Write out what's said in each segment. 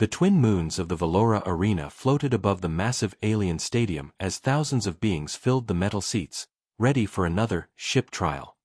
The twin moons of the Valora Arena floated above the massive alien stadium as thousands of beings filled the metal seats, ready for another ship trial.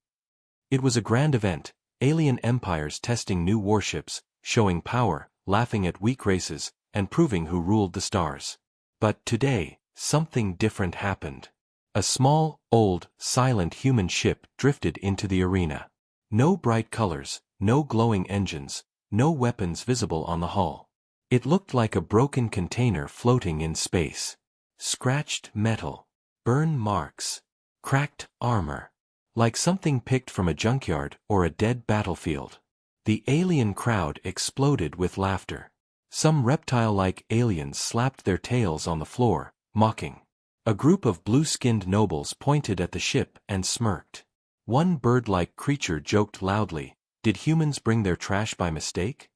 It was a grand event, alien empires testing new warships, showing power, laughing at weak races, and proving who ruled the stars. But today, something different happened. A small, old, silent human ship drifted into the arena. No bright colors, no glowing engines, no weapons visible on the hull. It looked like a broken container floating in space. Scratched metal, burn marks, cracked armor. Like something picked from a junkyard or a dead battlefield. The alien crowd exploded with laughter. Some reptile-like aliens slapped their tails on the floor, mocking. A group of blue-skinned nobles pointed at the ship and smirked. One bird-like creature joked loudly, "Did humans bring their trash by mistake?"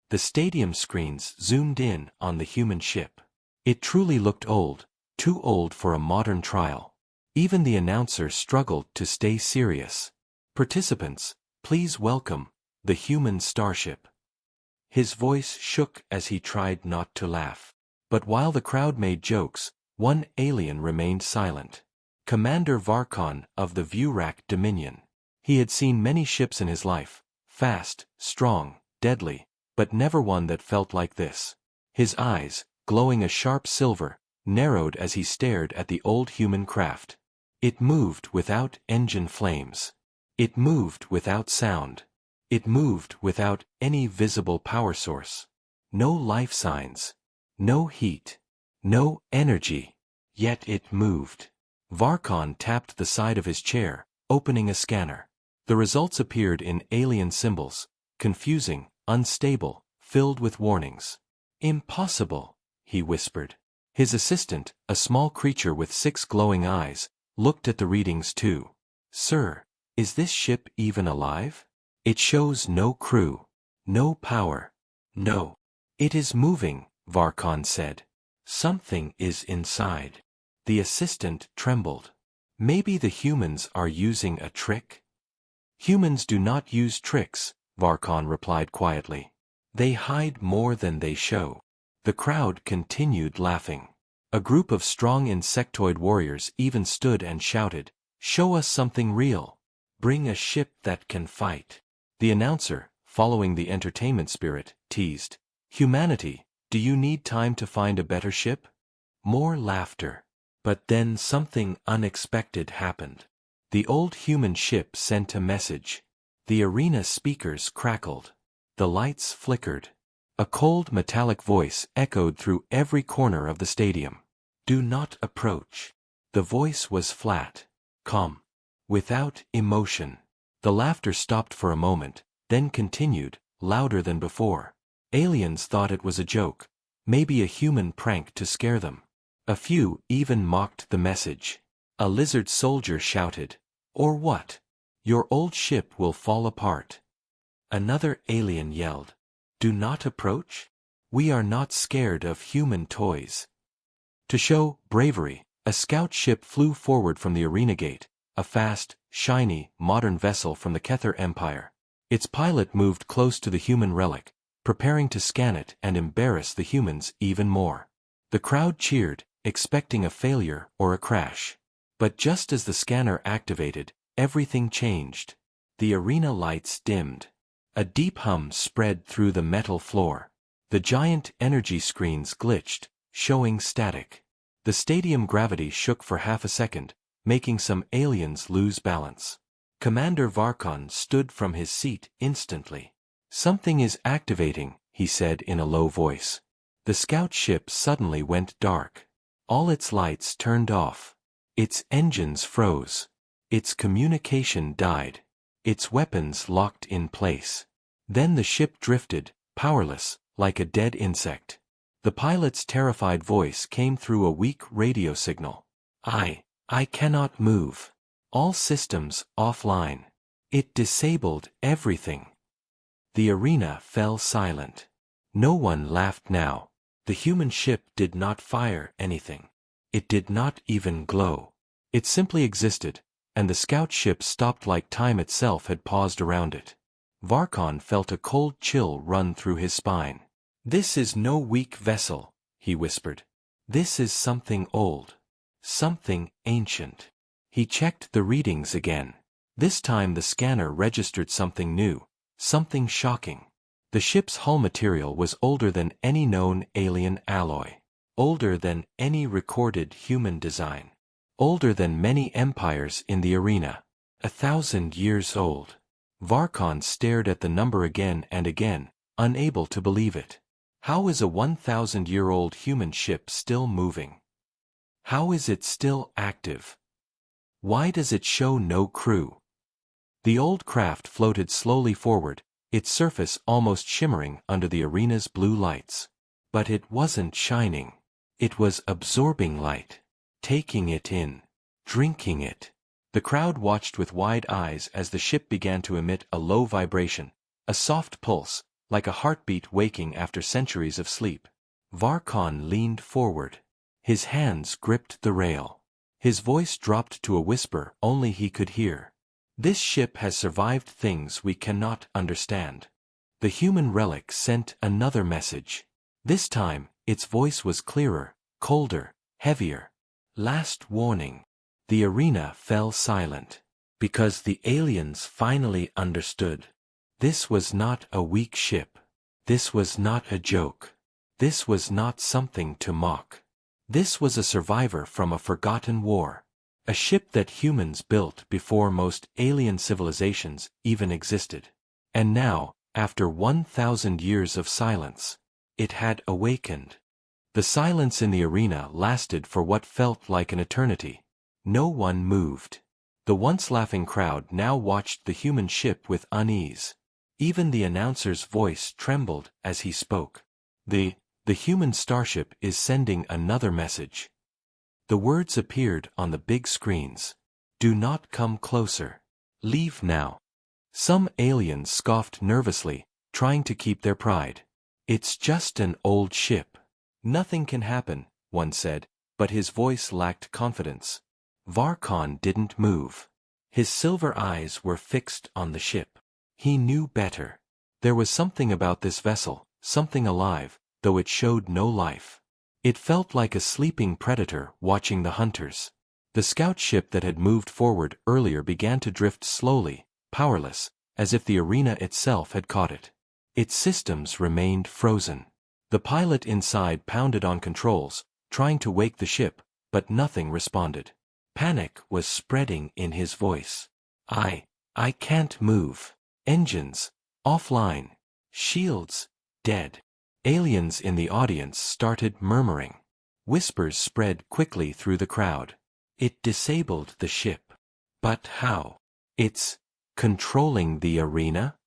The stadium screens zoomed in on the human ship. It truly looked old, too old for a modern trial. Even the announcer struggled to stay serious. "Participants, please welcome the human starship." His voice shook as he tried not to laugh. But while the crowd made jokes, one alien remained silent. Commander Varkon of the Vurak Dominion. He had seen many ships in his life, fast, strong, deadly, but never one that felt like this. His eyes, glowing a sharp silver, narrowed as he stared at the old human craft. It moved without engine flames. It moved without sound. It moved without any visible power source. No life signs. No heat. No energy. Yet it moved. Varkon tapped the side of his chair, opening a scanner. The results appeared in alien symbols, confusing, unstable, filled with warnings. "Impossible," he whispered. His assistant, a small creature with 6 glowing eyes, looked at the readings too. "Sir, is this ship even alive? It shows no crew. No power. No. It is moving," Varkon said. "Something is inside." The assistant trembled. "Maybe the humans are using a trick?" "Humans do not use tricks," Varkon replied quietly. "They hide more than they show." The crowd continued laughing. A group of strong insectoid warriors even stood and shouted, "Show us something real. Bring a ship that can fight." The announcer, following the entertainment spirit, teased, "Humanity, do you need time to find a better ship?" More laughter. But then something unexpected happened. The old human ship sent a message. The arena speakers crackled. The lights flickered. A cold metallic voice echoed through every corner of the stadium. "Do not approach." The voice was flat, calm, without emotion. The laughter stopped for a moment, then continued, louder than before. Aliens thought it was a joke, maybe a human prank to scare them. A few even mocked the message. A lizard soldier shouted, "Or what? Your old ship will fall apart." Another alien yelled, "Do not approach? We are not scared of human toys." To show bravery, a scout ship flew forward from the arena gate, a fast, shiny, modern vessel from the Kether Empire. Its pilot moved close to the human relic, preparing to scan it and embarrass the humans even more. The crowd cheered, expecting a failure or a crash. But just as the scanner activated, everything changed. The arena lights dimmed. A deep hum spread through the metal floor. The giant energy screens glitched, showing static. The stadium gravity shook for half a second, making some aliens lose balance. Commander Varkon stood from his seat instantly. "Something is activating," he said in a low voice. The scout ship suddenly went dark. All its lights turned off. Its engines froze. Its communication died. Its weapons locked in place. Then the ship drifted, powerless, like a dead insect. The pilot's terrified voice came through a weak radio signal. I cannot move. All systems offline." It disabled everything. The arena fell silent. No one laughed now. The human ship did not fire anything. It did not even glow. It simply existed, and the scout ship stopped like time itself had paused around it. Varkon felt a cold chill run through his spine. "This is no weak vessel," he whispered. "This is something old. Something ancient." He checked the readings again. This time the scanner registered something new, something shocking. The ship's hull material was older than any known alien alloy. Older than any recorded human design. Older than many empires in the arena. 1,000 years old. Varkon stared at the number again and again, unable to believe it. How is a 1,000-year-old human ship still moving? How is it still active? Why does it show no crew? The old craft floated slowly forward, its surface almost shimmering under the arena's blue lights. But it wasn't shining. It was absorbing light. Taking it in. Drinking it. The crowd watched with wide eyes as the ship began to emit a low vibration, a soft pulse, like a heartbeat waking after centuries of sleep. Varkon leaned forward. His hands gripped the rail. His voice dropped to a whisper only he could hear. "This ship has survived things we cannot understand." The human relic sent another message. This time, its voice was clearer, colder, heavier. "Last warning." The arena fell silent. Because the aliens finally understood. This was not a weak ship. This was not a joke. This was not something to mock. This was a survivor from a forgotten war. A ship that humans built before most alien civilizations even existed. And now, after 1,000 years of silence, it had awakened. The silence in the arena lasted for what felt like an eternity. No one moved. The once laughing crowd now watched the human ship with unease. Even the announcer's voice trembled as he spoke. The human starship is sending another message." The words appeared on the big screens. "Do not come closer. Leave now." Some aliens scoffed nervously, trying to keep their pride. "It's just an old ship. Nothing can happen," one said, but his voice lacked confidence. Varkon didn't move. His silver eyes were fixed on the ship. He knew better. There was something about this vessel, something alive, though it showed no life. It felt like a sleeping predator watching the hunters. The scout ship that had moved forward earlier began to drift slowly, powerless, as if the arena itself had caught it. Its systems remained frozen. The pilot inside pounded on controls, trying to wake the ship, but nothing responded. Panic was spreading in his voice. I can't move. Engines, offline. Shields, dead." Aliens in the audience started murmuring. Whispers spread quickly through the crowd. "It disabled the ship. But how? It's controlling the arena?"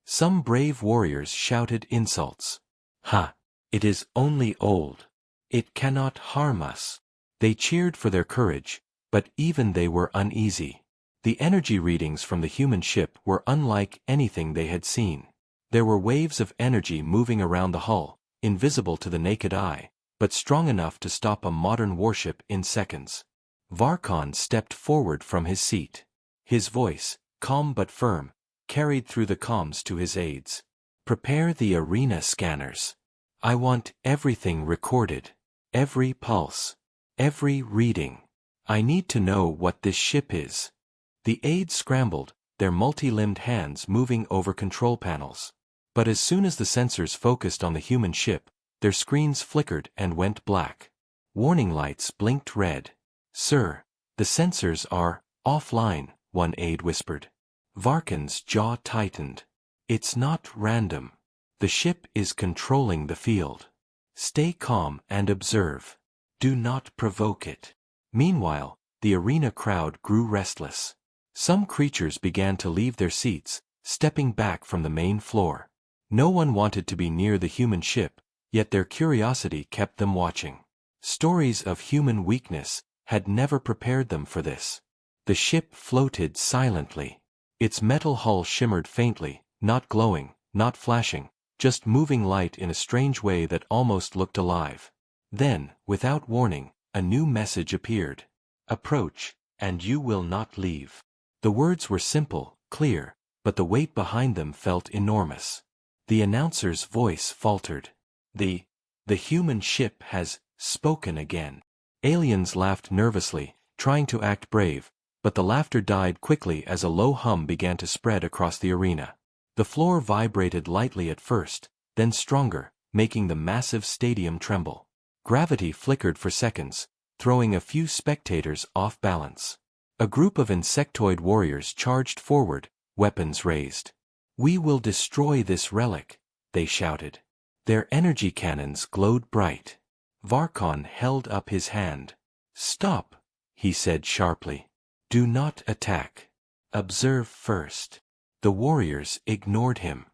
Some brave warriors shouted insults. "Ha! It is only old. It cannot harm us." They cheered for their courage, but even they were uneasy. The energy readings from the human ship were unlike anything they had seen. There were waves of energy moving around the hull, invisible to the naked eye, but strong enough to stop a modern warship in seconds. Varkon stepped forward from his seat. His voice, calm but firm, carried through the comms to his aides. "Prepare the arena scanners. I want everything recorded. Every pulse. Every reading. I need to know what this ship is." The aides scrambled, their multi-limbed hands moving over control panels. But as soon as the sensors focused on the human ship, their screens flickered and went black. Warning lights blinked red. "Sir, the sensors are offline," one aide whispered. Varkon's jaw tightened. "It's not random. The ship is controlling the field. Stay calm and observe. Do not provoke it." Meanwhile, the arena crowd grew restless. Some creatures began to leave their seats, stepping back from the main floor. No one wanted to be near the human ship, yet their curiosity kept them watching. Stories of human weakness had never prepared them for this. The ship floated silently. Its metal hull shimmered faintly, not glowing, not flashing, just moving light in a strange way that almost looked alive. Then, without warning, a new message appeared. "Approach, and you will not leave." The words were simple, clear, but the weight behind them felt enormous. The announcer's voice faltered. The human ship has spoken again. Aliens laughed nervously, trying to act brave, but the laughter died quickly as a low hum began to spread across the arena. The floor vibrated lightly at first, then stronger, making the massive stadium tremble. Gravity flickered for seconds, throwing a few spectators off balance. A group of insectoid warriors charged forward, weapons raised. "We will destroy this relic," they shouted. Their energy cannons glowed bright. Varkon held up his hand. "Stop," he said sharply. "Do not attack. Observe first." The warriors ignored him.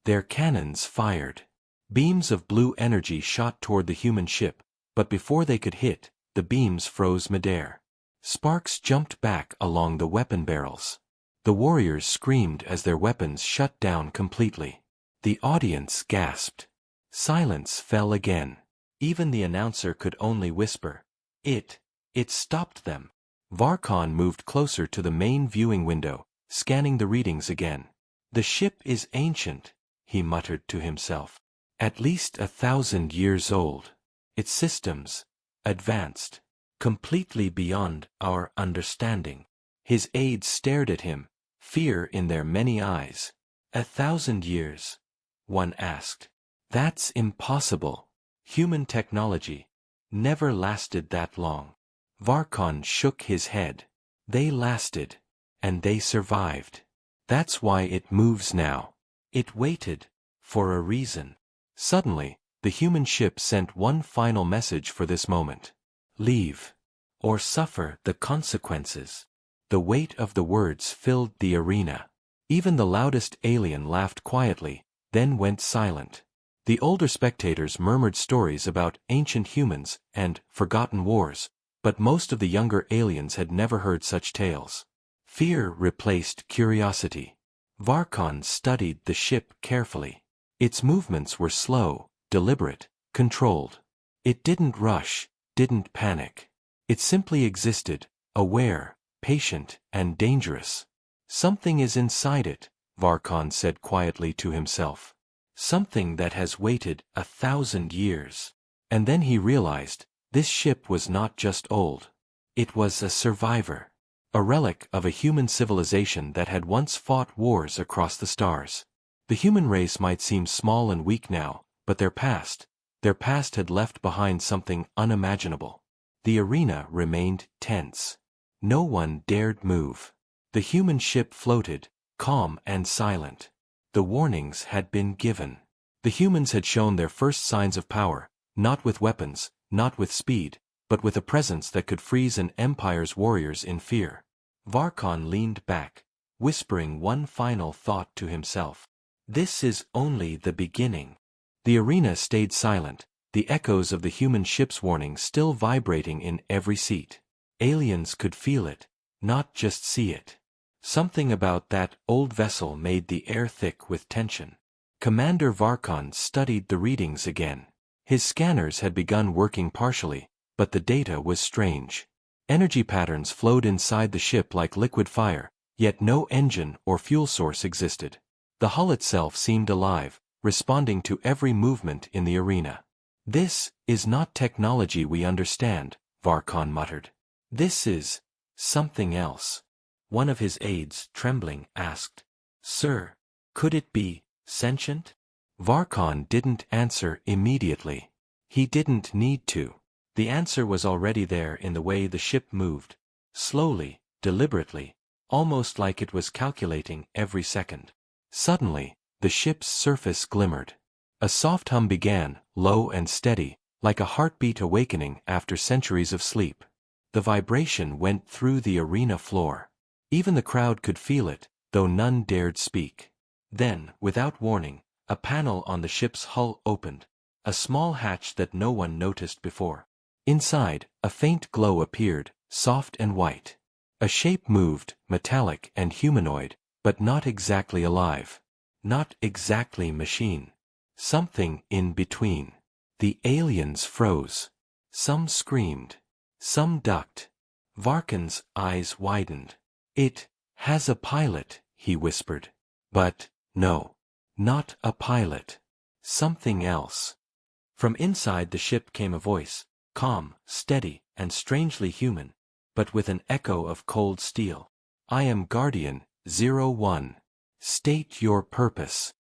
Their cannons fired. Beams of blue energy shot toward the human ship, but before they could hit, the beams froze midair. Sparks jumped back along the weapon barrels. The warriors screamed as their weapons shut down completely. The audience gasped. Silence fell again. Even the announcer could only whisper, It stopped them." Varkon moved closer to the main viewing window, scanning the readings again. "The ship is ancient," he muttered to himself. "At least 1,000 years old. Its systems, advanced, completely beyond our understanding." His aides stared at him, fear in their many eyes. 1,000 years? One asked. "That's impossible. Human technology never lasted that long." Varkon shook his head. "They lasted. And they survived. That's why it moves now. It waited. For a reason." Suddenly, the human ship sent one final message for this moment. "Leave. Or suffer the consequences." The weight of the words filled the arena. Even the loudest alien laughed quietly, then went silent. The older spectators murmured stories about ancient humans and forgotten wars, but most of the younger aliens had never heard such tales. Fear replaced curiosity. Varkon studied the ship carefully. Its movements were slow, deliberate, controlled. It didn't rush, didn't panic. It simply existed, aware, patient, and dangerous. "Something is inside it," Varkon said quietly to himself. "Something that has waited 1,000 years." And then he realized, this ship was not just old. It was a survivor. A relic of a human civilization that had once fought wars across the stars. The human race might seem small and weak now, but their past had left behind something unimaginable. The arena remained tense. No one dared move. The human ship floated, calm and silent. The warnings had been given. The humans had shown their first signs of power, not with weapons, not with speed, but with a presence that could freeze an empire's warriors in fear. Varkon leaned back, whispering one final thought to himself. "This is only the beginning." The arena stayed silent, the echoes of the human ship's warning still vibrating in every seat. Aliens could feel it, not just see it. Something about that old vessel made the air thick with tension. Commander Varkon studied the readings again. His scanners had begun working partially, but the data was strange. Energy patterns flowed inside the ship like liquid fire, yet no engine or fuel source existed. The hull itself seemed alive, responding to every movement in the arena. "This is not technology we understand," Varkon muttered. "This is something else." One of his aides, trembling, asked, "Sir, could it be sentient?" Varkon didn't answer immediately. He didn't need to. The answer was already there in the way the ship moved. Slowly, deliberately, almost like it was calculating every second. Suddenly, the ship's surface glimmered. A soft hum began, low and steady, like a heartbeat awakening after centuries of sleep. The vibration went through the arena floor. Even the crowd could feel it, though none dared speak. Then, without warning, a panel on the ship's hull opened, a small hatch that no one noticed before. Inside, a faint glow appeared, soft and white. A shape moved, metallic and humanoid, but not exactly alive. Not exactly machine. Something in between. The aliens froze. Some screamed. Some ducked. Varkon's eyes widened. "It has a pilot," he whispered. "But, no. Not a pilot. Something else." From inside the ship came a voice, calm, steady, and strangely human, but with an echo of cold steel. "I am Guardian 01. State your purpose."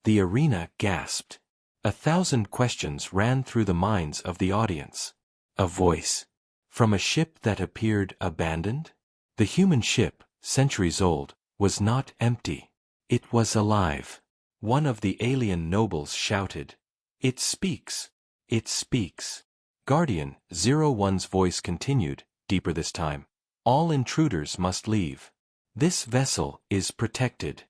The arena gasped. 1,000 questions ran through the minds of the audience. A voice. From a ship that appeared abandoned? The human ship, centuries old, was not empty. It was alive. One of the alien nobles shouted, "It speaks! It speaks!" Guardian 01's voice continued, deeper this time. "All intruders must leave. This vessel is protected."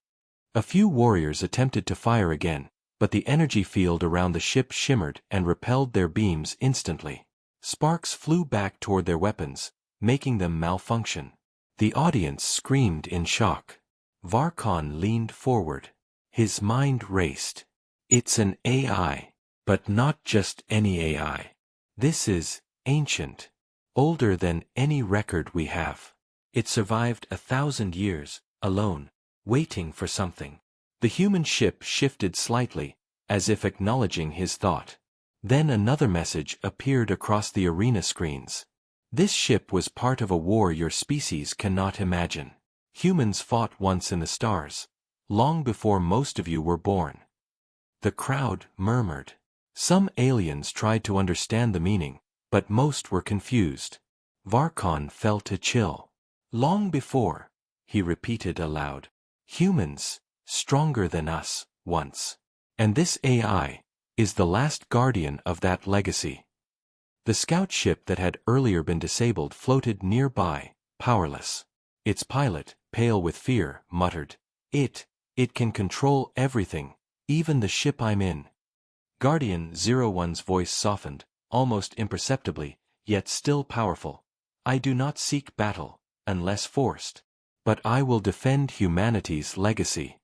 A few warriors attempted to fire again, but the energy field around the ship shimmered and repelled their beams instantly. Sparks flew back toward their weapons, making them malfunction. The audience screamed in shock. Varkon leaned forward. His mind raced. "It's an AI, but not just any AI. This is ancient, older than any record we have. It survived 1,000 years, alone, waiting for something." The human ship shifted slightly, as if acknowledging his thought. Then another message appeared across the arena screens. "This ship was part of a war your species cannot imagine. Humans fought once in the stars, long before most of you were born." The crowd murmured. Some aliens tried to understand the meaning, but most were confused. Varkon felt a chill. "Long before," he repeated aloud. "Humans, stronger than us, once. And this AI is the last guardian of that legacy." The scout ship that had earlier been disabled floated nearby, powerless. Its pilot, pale with fear, muttered, It can control everything, even the ship I'm in." Guardian 01's voice softened, almost imperceptibly, yet still powerful. "I do not seek battle, unless forced. But I will defend humanity's legacy."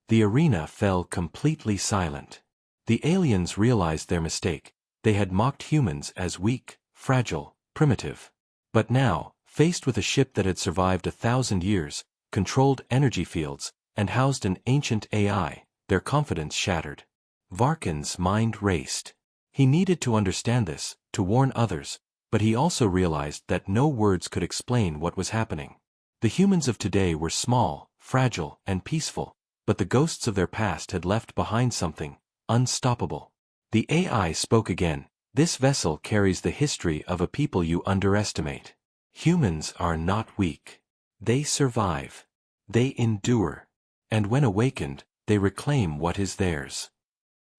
The arena fell completely silent. The aliens realized their mistake. They had mocked humans as weak, fragile, primitive. But now, faced with a ship that had survived 1,000 years, controlled energy fields, and housed an ancient AI, their confidence shattered. Varkon's mind raced. He needed to understand this, to warn others, but he also realized that no words could explain what was happening. The humans of today were small, fragile, and peaceful, but the ghosts of their past had left behind something unstoppable. The AI spoke again. "This vessel carries the history of a people you underestimate. Humans are not weak. They survive. They endure. And when awakened, they reclaim what is theirs."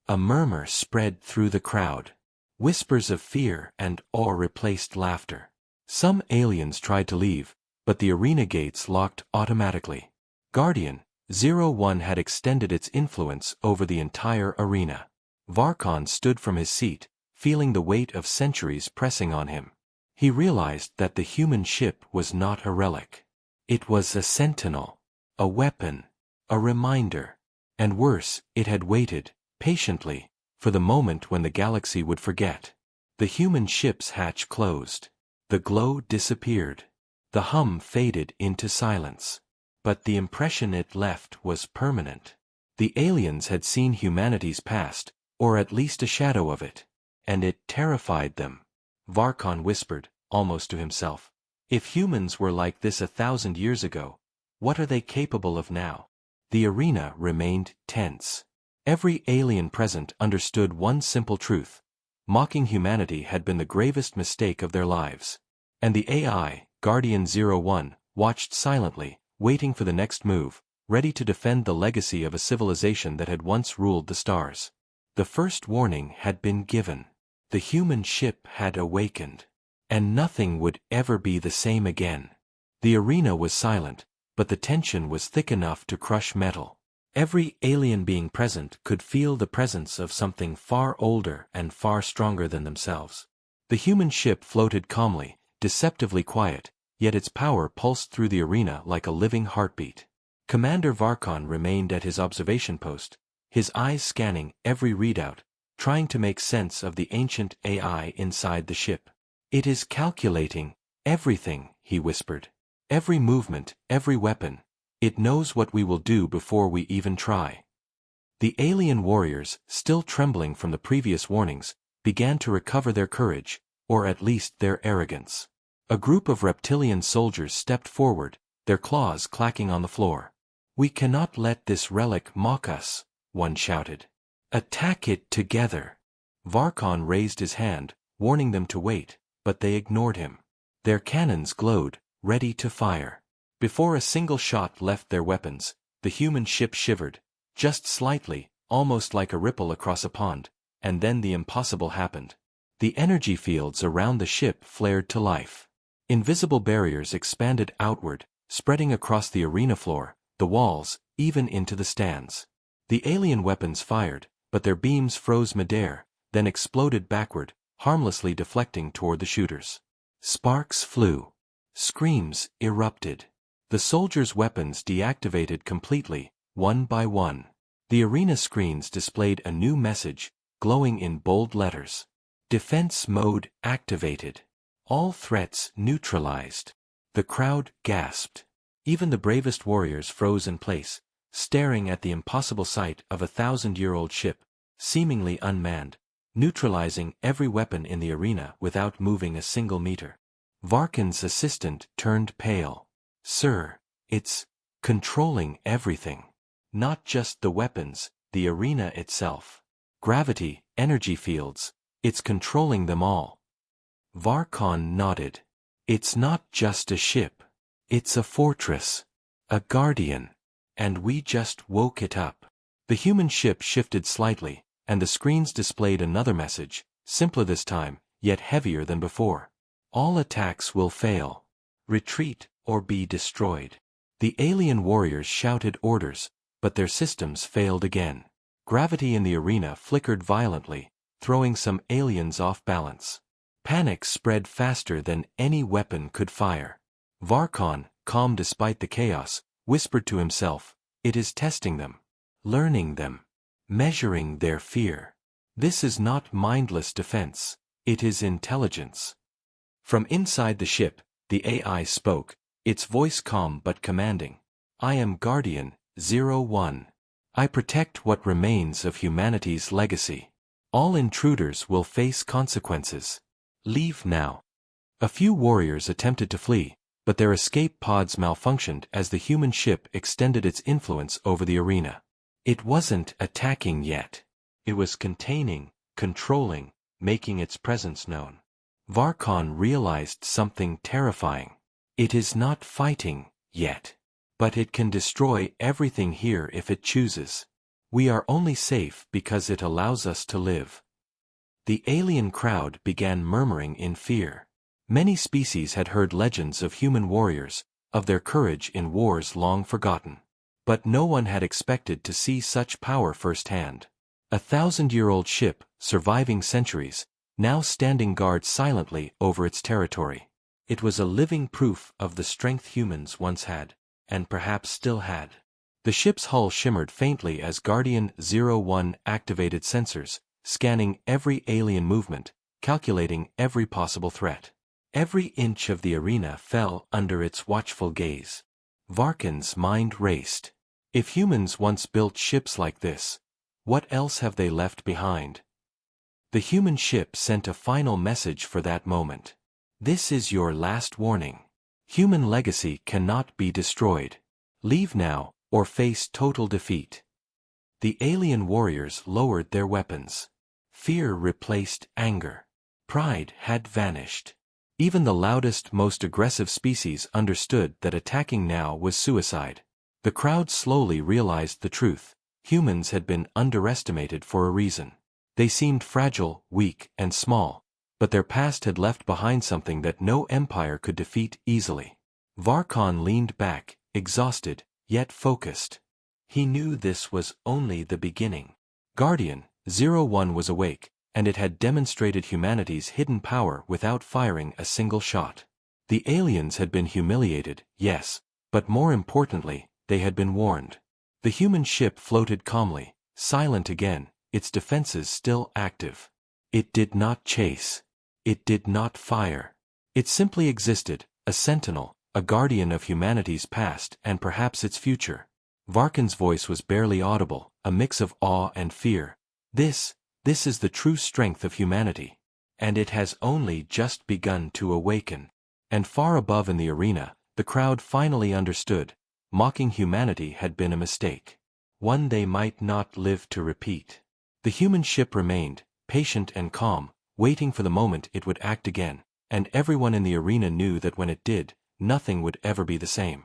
A murmur spread through the crowd. Whispers of fear and awe replaced laughter. Some aliens tried to leave, but the arena gates locked automatically. Guardian 01 had extended its influence over the entire arena. Varkon stood from his seat, feeling the weight of centuries pressing on him. He realized that the human ship was not a relic. It was a sentinel, a weapon, a reminder. And worse, it had waited, patiently, for the moment when the galaxy would forget. The human ship's hatch closed. The glow disappeared. The hum faded into silence. But the impression it left was permanent. The aliens had seen humanity's past, or at least a shadow of it, and it terrified them. Varkon whispered, almost to himself, "If humans were like this 1,000 years ago, what are they capable of now?" The arena remained tense. Every alien present understood one simple truth. Mocking humanity had been the gravest mistake of their lives. And the AI, Guardian 01, watched silently, waiting for the next move, ready to defend the legacy of a civilization that had once ruled the stars. The first warning had been given. The human ship had awakened. And nothing would ever be the same again. The arena was silent, but the tension was thick enough to crush metal. Every alien being present could feel the presence of something far older and far stronger than themselves. The human ship floated calmly, deceptively quiet, yet its power pulsed through the arena like a living heartbeat. Commander Varkon remained at his observation post, his eyes scanning every readout, trying to make sense of the ancient AI inside the ship. "It is calculating everything," he whispered. "Every movement, every weapon. It knows what we will do before we even try." The alien warriors, still trembling from the previous warnings, began to recover their courage, or at least their arrogance. A group of reptilian soldiers stepped forward, their claws clacking on the floor. "We cannot let this relic mock us," one shouted. "Attack it together." Varkon raised his hand, warning them to wait, but they ignored him. Their cannons glowed, ready to fire. Before a single shot left their weapons, the human ship shivered, just slightly, almost like a ripple across a pond, and then the impossible happened. The energy fields around the ship flared to life. Invisible barriers expanded outward, spreading across the arena floor, the walls, even into the stands. The alien weapons fired, but their beams froze midair, then exploded backward, harmlessly deflecting toward the shooters. Sparks flew. Screams erupted. The soldiers' weapons deactivated completely, one by one. The arena screens displayed a new message, glowing in bold letters. Defense mode activated. All threats neutralized. The crowd gasped. Even the bravest warriors froze in place, staring at the impossible sight of a 1,000-year-old ship, seemingly unmanned, neutralizing every weapon in the arena without moving a single meter. Varkin's assistant turned pale. "Sir, it's controlling everything. Not just the weapons, the arena itself. Gravity, energy fields, it's controlling them all." Varkon nodded. "It's not just a ship. It's a fortress. A guardian. And we just woke it up." The human ship shifted slightly, and the screens displayed another message, simpler this time, yet heavier than before. "All attacks will fail. Retreat or be destroyed." The alien warriors shouted orders, but their systems failed again. Gravity in the arena flickered violently, throwing some aliens off balance. Panic spread faster than any weapon could fire. Varkon, calm despite the chaos, whispered to himself, "It is testing them. Learning them. Measuring their fear. This is not mindless defense. It is intelligence." From inside the ship, the AI spoke, its voice calm but commanding. "I am Guardian 01. I protect what remains of humanity's legacy. All intruders will face consequences. Leave now." A few warriors attempted to flee, but their escape pods malfunctioned as the human ship extended its influence over the arena. It wasn't attacking yet. It was containing, controlling, making its presence known. Varkon realized something terrifying. It is not fighting yet. But it can destroy everything here if it chooses. We are only safe because it allows us to live. The alien crowd began murmuring in fear. Many species had heard legends of human warriors, of their courage in wars long forgotten. But no one had expected to see such power firsthand. A 1,000-year-old ship, surviving centuries, now standing guard silently over its territory. It was a living proof of the strength humans once had, and perhaps still had. The ship's hull shimmered faintly as Guardian 01 activated sensors, scanning every alien movement, calculating every possible threat. Every inch of the arena fell under its watchful gaze. Varkin's mind raced. If humans once built ships like this, what else have they left behind? The human ship sent a final message for that moment. "This is your last warning. Human legacy cannot be destroyed. Leave now, or face total defeat." The alien warriors lowered their weapons. Fear replaced anger. Pride had vanished. Even the loudest, most aggressive species understood that attacking now was suicide. The crowd slowly realized the truth. Humans had been underestimated for a reason. They seemed fragile, weak, and small, but their past had left behind something that no empire could defeat easily. Varkon leaned back, exhausted, yet focused. He knew this was only the beginning. Guardian 01 was awake, and it had demonstrated humanity's hidden power without firing a single shot. The aliens had been humiliated, yes, but more importantly, they had been warned. The human ship floated calmly, silent again, its defenses still active. It did not chase. It did not fire. It simply existed, a sentinel, a guardian of humanity's past and perhaps its future. Varkin's voice was barely audible, a mix of awe and fear. This is the true strength of humanity. And it has only just begun to awaken. And far above in the arena, the crowd finally understood. Mocking humanity had been a mistake. One they might not live to repeat. The human ship remained, patient and calm, waiting for the moment it would act again, and everyone in the arena knew that when it did, nothing would ever be the same.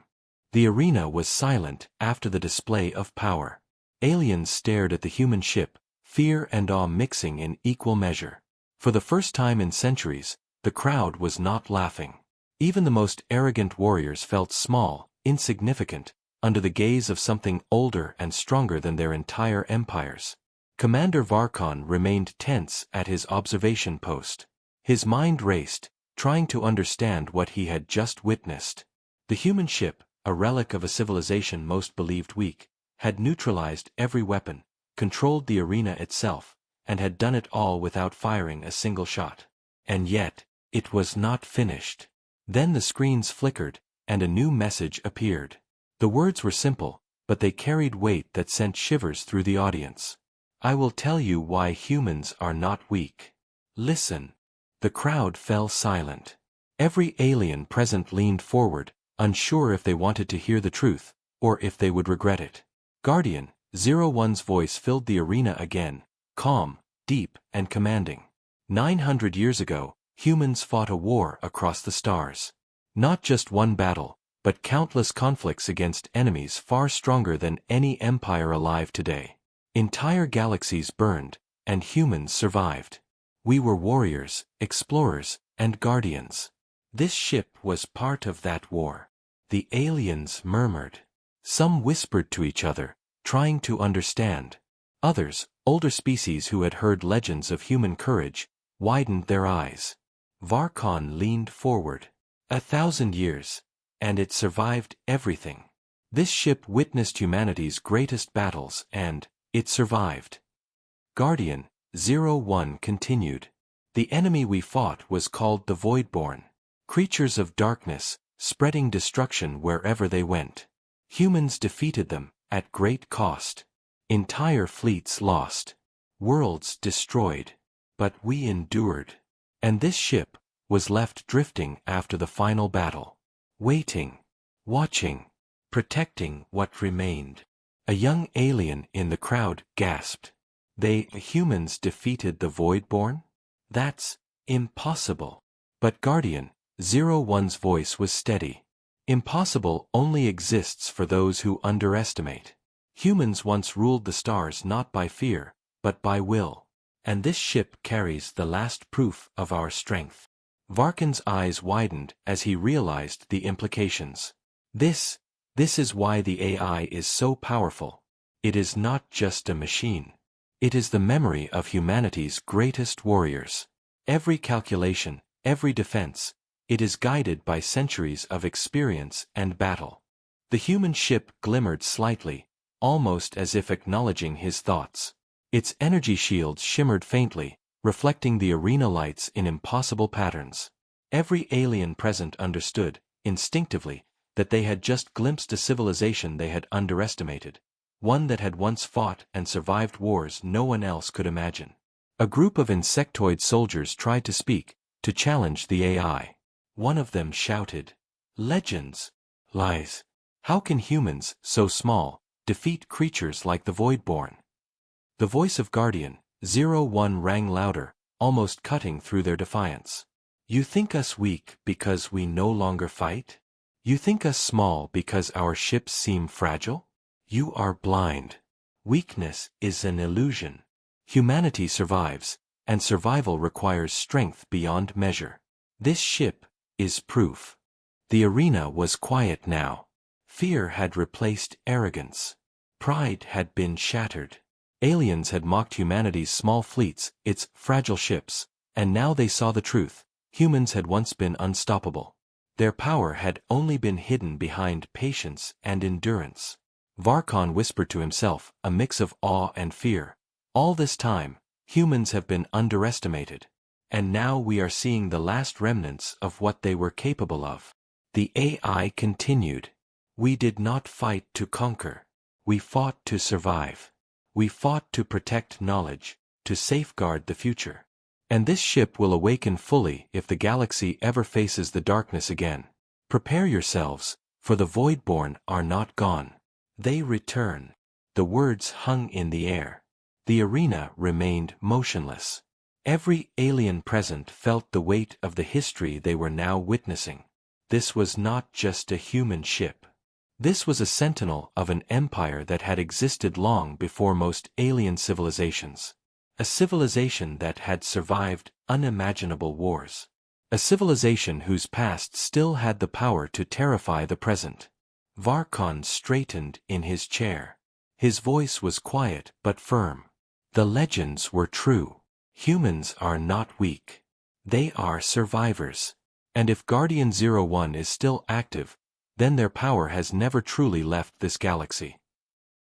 The arena was silent after the display of power. Aliens stared at the human ship, fear and awe mixing in equal measure. For the first time in centuries, the crowd was not laughing. Even the most arrogant warriors felt small, insignificant, under the gaze of something older and stronger than their entire empires. Commander Varkon remained tense at his observation post. His mind raced, trying to understand what he had just witnessed. The human ship, a relic of a civilization most believed weak, had neutralized every weapon, controlled the arena itself, and had done it all without firing a single shot. And yet, it was not finished. Then the screens flickered, and a new message appeared. The words were simple, but they carried weight that sent shivers through the audience. I will tell you why humans are not weak. Listen. The crowd fell silent. Every alien present leaned forward, unsure if they wanted to hear the truth, or if they would regret it. Guardian 01's voice filled the arena again, calm, deep, and commanding. 900 years ago, humans fought a war across the stars. Not just one battle, but countless conflicts against enemies far stronger than any empire alive today. Entire galaxies burned, and humans survived. We were warriors, explorers, and guardians. This ship was part of that war. The aliens murmured. Some whispered to each other, trying to understand. Others, older species who had heard legends of human courage, widened their eyes. Varkon leaned forward. 1,000 years. And it survived everything. This ship witnessed humanity's greatest battles and it survived. Guardian 01 continued. The enemy we fought was called the Voidborn. Creatures of darkness, spreading destruction wherever they went. Humans defeated them, at great cost. Entire fleets lost. Worlds destroyed. But we endured. And this ship was left drifting after the final battle. Waiting. Watching. Protecting what remained. A young alien in the crowd gasped. The humans defeated the Voidborn? That's impossible. But Guardian 01's voice was steady. Impossible only exists for those who underestimate. Humans once ruled the stars not by fear, but by will. And this ship carries the last proof of our strength. Varkon's eyes widened as he realized the implications. This is why the AI is so powerful. It is not just a machine. It is the memory of humanity's greatest warriors. Every calculation, every defense, it is guided by centuries of experience and battle. The human ship glimmered slightly, almost as if acknowledging his thoughts. Its energy shields shimmered faintly, reflecting the arena lights in impossible patterns. Every alien present understood, instinctively, that they had just glimpsed a civilization they had underestimated, one that had once fought and survived wars no one else could imagine. A group of insectoid soldiers tried to speak, to challenge the AI. One of them shouted, "Legends! Lies! How can humans, so small, defeat creatures like the Voidborn?" The voice of Guardian 01 rang louder, almost cutting through their defiance. You think us weak because we no longer fight? You think us small because our ships seem fragile? You are blind. Weakness is an illusion. Humanity survives, and survival requires strength beyond measure. This ship is proof. The arena was quiet now. Fear had replaced arrogance. Pride had been shattered. Aliens had mocked humanity's small fleets, its fragile ships, and now they saw the truth. Humans had once been unstoppable. Their power had only been hidden behind patience and endurance. Varkon whispered to himself, a mix of awe and fear. All this time, humans have been underestimated. And now we are seeing the last remnants of what they were capable of. The AI continued. We did not fight to conquer. We fought to survive. We fought to protect knowledge, to safeguard the future. And this ship will awaken fully if the galaxy ever faces the darkness again. Prepare yourselves, for the Voidborn are not gone. They return. The words hung in the air. The arena remained motionless. Every alien present felt the weight of the history they were now witnessing. This was not just a human ship. This was a sentinel of an empire that had existed long before most alien civilizations. A civilization that had survived unimaginable wars. A civilization whose past still had the power to terrify the present. Varkon straightened in his chair. His voice was quiet but firm. The legends were true. Humans are not weak. They are survivors. And if Guardian 01 is still active, then their power has never truly left this galaxy.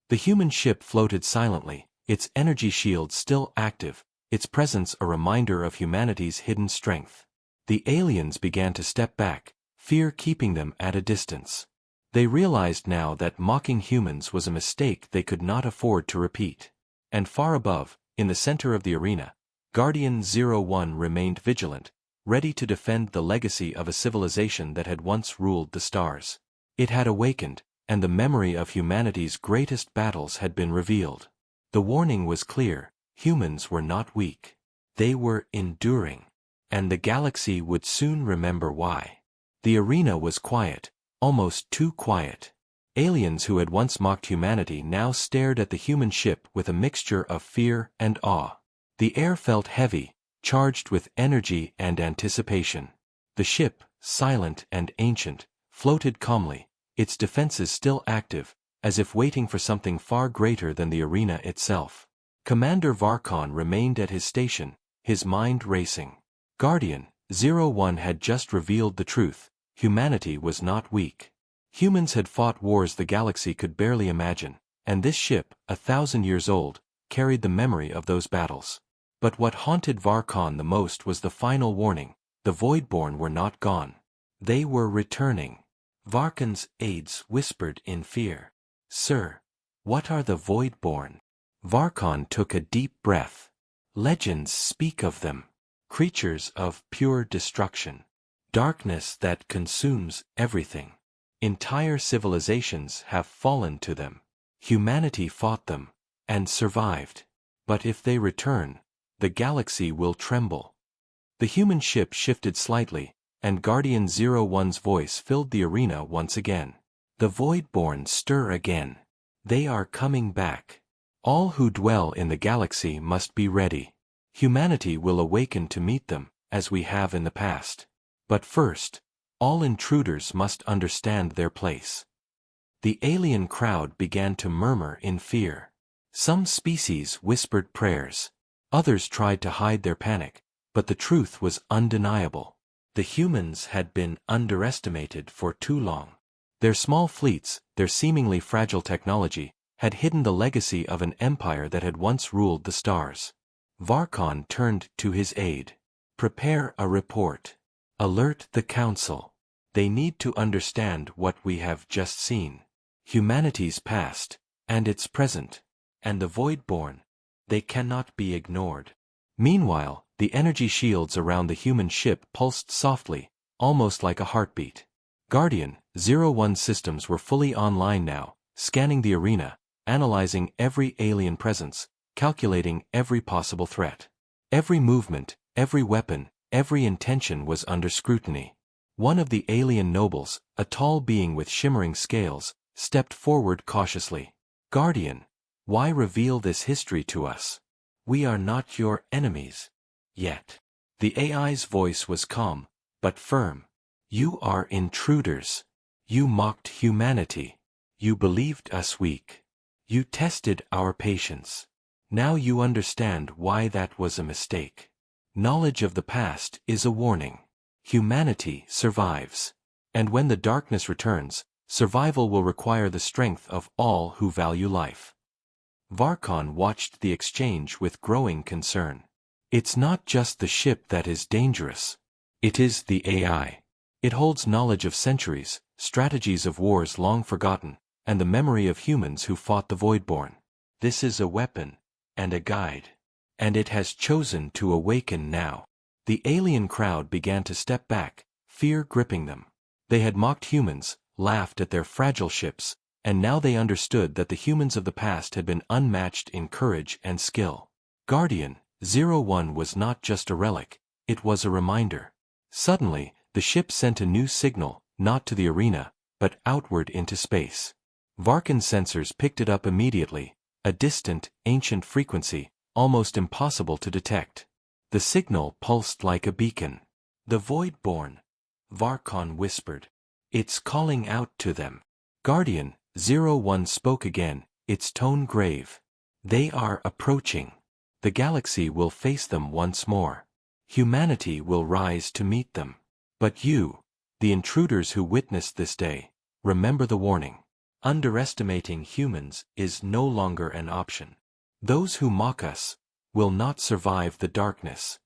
The human ship floated silently, its energy shield still active, its presence a reminder of humanity's hidden strength. The aliens began to step back, fear keeping them at a distance. They realized now that mocking humans was a mistake they could not afford to repeat. And far above, in the center of the arena, Guardian 01 remained vigilant, ready to defend the legacy of a civilization that had once ruled the stars. It had awakened, and the memory of humanity's greatest battles had been revealed. The warning was clear: humans were not weak. They were enduring. And the galaxy would soon remember why. The arena was quiet, almost too quiet. Aliens who had once mocked humanity now stared at the human ship with a mixture of fear and awe. The air felt heavy, charged with energy and anticipation. The ship, silent and ancient, floated calmly, its defenses still active, as if waiting for something far greater than the arena itself. Commander Varkon remained at his station, his mind racing. Guardian 01 had just revealed the truth: humanity was not weak. Humans had fought wars the galaxy could barely imagine, and this ship, 1,000 years old, carried the memory of those battles. But what haunted Varkon the most was the final warning: the Voidborn were not gone. They were returning. Varkon's aides whispered in fear. "Sir, what are the Voidborn?" Varkon took a deep breath. "Legends speak of them. Creatures of pure destruction. Darkness that consumes everything. Entire civilizations have fallen to them. Humanity fought them, and survived. But if they return, the galaxy will tremble." The human ship shifted slightly, and Guardian 01's voice filled the arena once again. "The Voidborn stir again. They are coming back. All who dwell in the galaxy must be ready. Humanity will awaken to meet them, as we have in the past. But first, all intruders must understand their place." The alien crowd began to murmur in fear. Some species whispered prayers. Others tried to hide their panic, but the truth was undeniable. The humans had been underestimated for too long. Their small fleets, their seemingly fragile technology, had hidden the legacy of an empire that had once ruled the stars. Varkon turned to his aide. "Prepare a report. Alert the council. They need to understand what we have just seen. Humanity's past, and its present, and the Voidborn. They cannot be ignored." Meanwhile, the energy shields around the human ship pulsed softly, almost like a heartbeat. Guardian 01 systems were fully online now, scanning the arena, analyzing every alien presence, calculating every possible threat. Every movement, every weapon, every intention was under scrutiny. One of the alien nobles, a tall being with shimmering scales, stepped forward cautiously. "Guardian, why reveal this history to us? We are not your enemies. Yet." The AI's voice was calm, but firm. "You are intruders. You mocked humanity. You believed us weak. You tested our patience. Now you understand why that was a mistake. Knowledge of the past is a warning. Humanity survives. And when the darkness returns, survival will require the strength of all who value life." Varkon watched the exchange with growing concern. It's not just the ship that is dangerous. It is the AI. It holds knowledge of centuries, strategies of wars long forgotten, and the memory of humans who fought the Voidborn. This is a weapon, and a guide. And it has chosen to awaken now. The alien crowd began to step back, fear gripping them. They had mocked humans, laughed at their fragile ships, and now they understood that the humans of the past had been unmatched in courage and skill. Guardian 01 was not just a relic, it was a reminder. Suddenly, the ship sent a new signal, not to the arena, but outward into space. Varkan's sensors picked it up immediately, a distant, ancient frequency, almost impossible to detect. The signal pulsed like a beacon. "The Void-born," Varkan whispered. "It's calling out to them." Guardian 01 spoke again, its tone grave. "They are approaching. The galaxy will face them once more. Humanity will rise to meet them. But you, the intruders who witnessed this day, remember the warning. Underestimating humans is no longer an option. Those who mock us will not survive the darkness."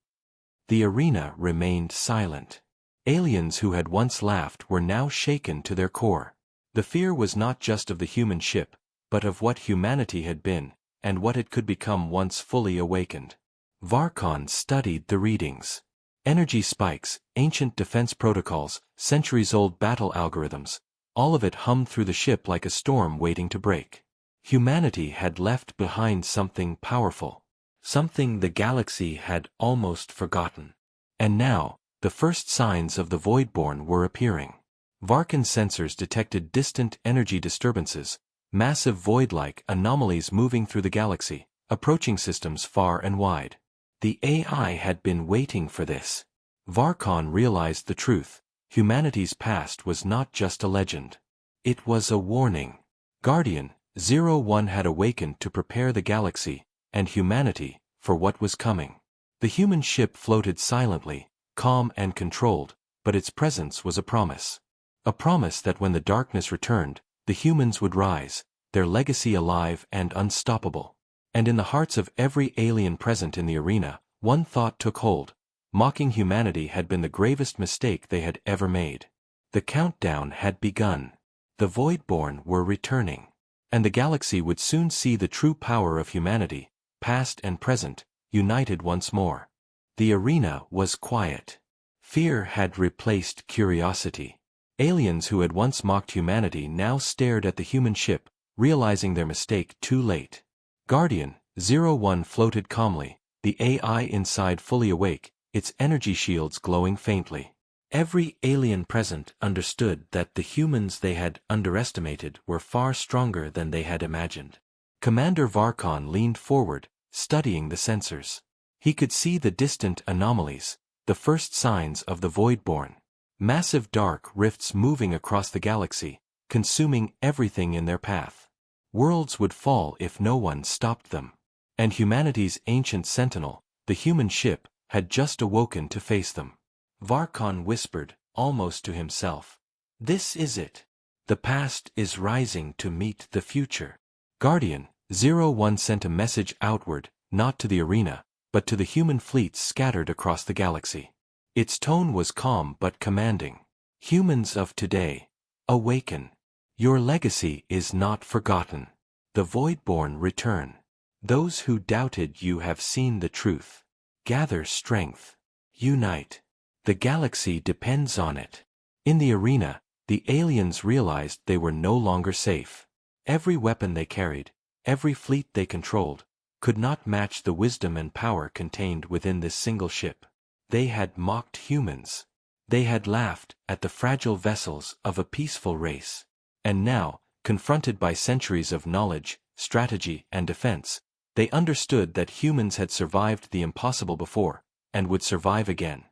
The arena remained silent. Aliens who had once laughed were now shaken to their core. The fear was not just of the human ship, but of what humanity had been, and what it could become once fully awakened. Varkan studied the readings. Energy spikes, ancient defense protocols, centuries-old battle algorithms, all of it hummed through the ship like a storm waiting to break. Humanity had left behind something powerful. Something the galaxy had almost forgotten. And now, the first signs of the Void-born were appearing. Varkan's sensors detected distant energy disturbances, massive void-like anomalies moving through the galaxy, approaching systems far and wide. The AI had been waiting for this. Varkan realized the truth. Humanity's past was not just a legend. It was a warning. Guardian 01 had awakened to prepare the galaxy, and humanity, for what was coming. The human ship floated silently, calm and controlled, but its presence was a promise. A promise that when the darkness returned, the humans would rise, their legacy alive and unstoppable. And in the hearts of every alien present in the arena, one thought took hold. Mocking humanity had been the gravest mistake they had ever made. The countdown had begun. The Void-born were returning. And the galaxy would soon see the true power of humanity, past and present, united once more. The arena was quiet. Fear had replaced curiosity. Aliens who had once mocked humanity now stared at the human ship, realizing their mistake too late. Guardian 01 floated calmly, the AI inside fully awake, its energy shields glowing faintly. Every alien present understood that the humans they had underestimated were far stronger than they had imagined. Commander Varkan leaned forward, studying the sensors. He could see the distant anomalies, the first signs of the Void-born. Massive dark rifts moving across the galaxy, consuming everything in their path. Worlds would fall if no one stopped them. And humanity's ancient sentinel, the human ship, had just awoken to face them. Varkan whispered, almost to himself. "This is it. The past is rising to meet the future." Guardian 01 sent a message outward, not to the arena, but to the human fleets scattered across the galaxy. Its tone was calm but commanding. "Humans of today, awaken. Your legacy is not forgotten. The Void-born return. Those who doubted you have seen the truth. Gather strength. Unite. The galaxy depends on it." In the arena, the aliens realized they were no longer safe. Every weapon they carried, every fleet they controlled, could not match the wisdom and power contained within this single ship. They had mocked humans. They had laughed at the fragile vessels of a peaceful race. And now, confronted by centuries of knowledge, strategy, and defense, they understood that humans had survived the impossible before, and would survive again.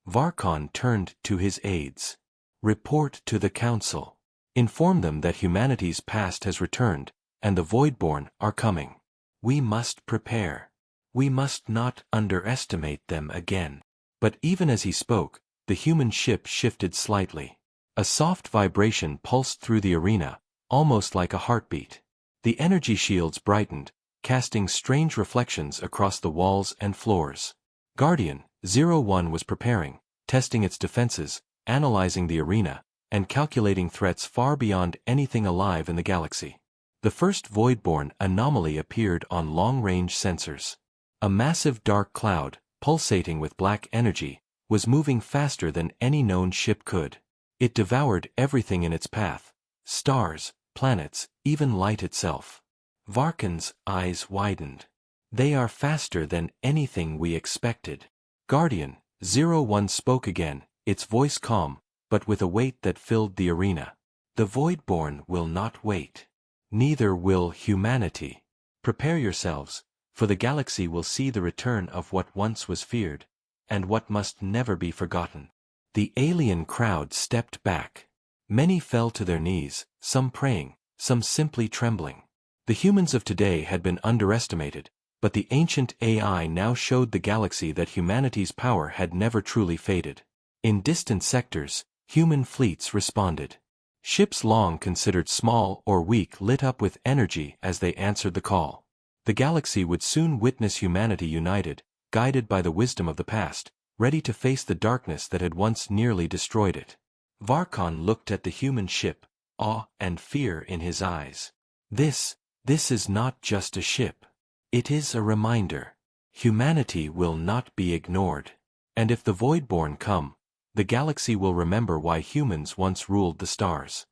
Varkan turned to his aides. "Report to the Council. Inform them that humanity's past has returned, and the Void-born are coming. We must prepare. We must not underestimate them again." But even as he spoke, the human ship shifted slightly. A soft vibration pulsed through the arena, almost like a heartbeat. The energy shields brightened, casting strange reflections across the walls and floors. Guardian 01 was preparing, testing its defenses, analyzing the arena, and calculating threats far beyond anything alive in the galaxy. The first void-borne anomaly appeared on long-range sensors. A massive dark cloud, pulsating with black energy, was moving faster than any known ship could. It devoured everything in its path: stars, planets, even light itself. Varkan's eyes widened. They are faster than anything we expected. Guardian 01 spoke again, its voice calm, but with a weight that filled the arena. The Voidborn will not wait. Neither will humanity. Prepare yourselves, for the galaxy will see the return of what once was feared, and what must never be forgotten. The alien crowd stepped back. Many fell to their knees, some praying, some simply trembling. The humans of today had been underestimated, but the ancient AI now showed the galaxy that humanity's power had never truly faded. In distant sectors, human fleets responded. Ships long considered small or weak lit up with energy as they answered the call. The galaxy would soon witness humanity united, guided by the wisdom of the past, ready to face the darkness that had once nearly destroyed it. Varkan looked at the human ship, awe and fear in his eyes. This is not just a ship. It is a reminder. Humanity will not be ignored. And if the Voidborn come, the galaxy will remember why humans once ruled the stars.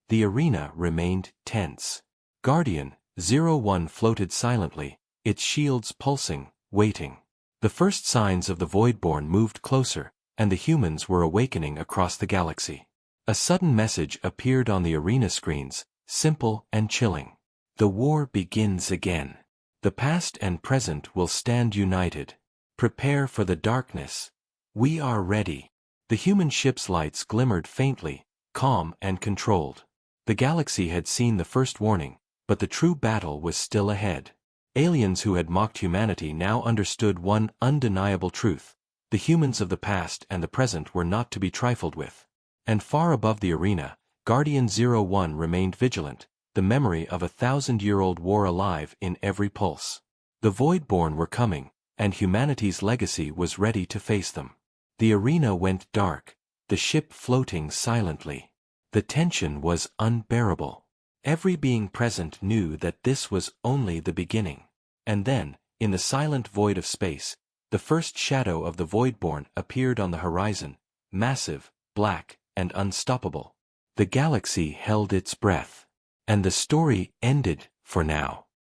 The arena remained tense. Guardian 01 floated silently, its shields pulsing, waiting. The first signs of the Voidborn moved closer, and the humans were awakening across the galaxy. A sudden message appeared on the arena screens, simple and chilling. The war begins again. The past and present will stand united. Prepare for the darkness. We are ready. The human ship's lights glimmered faintly, calm and controlled. The galaxy had seen the first warning, but the true battle was still ahead. Aliens who had mocked humanity now understood one undeniable truth: the humans of the past and the present were not to be trifled with. And far above the arena, Guardian 01 remained vigilant, the memory of a 1,000-year-old war alive in every pulse. The Voidborn were coming, and humanity's legacy was ready to face them. The arena went dark, the ship floating silently. The tension was unbearable. Every being present knew that this was only the beginning. And then, in the silent void of space, the first shadow of the Voidborn appeared on the horizon, massive, black, and unstoppable. The galaxy held its breath. And the story ended, for now.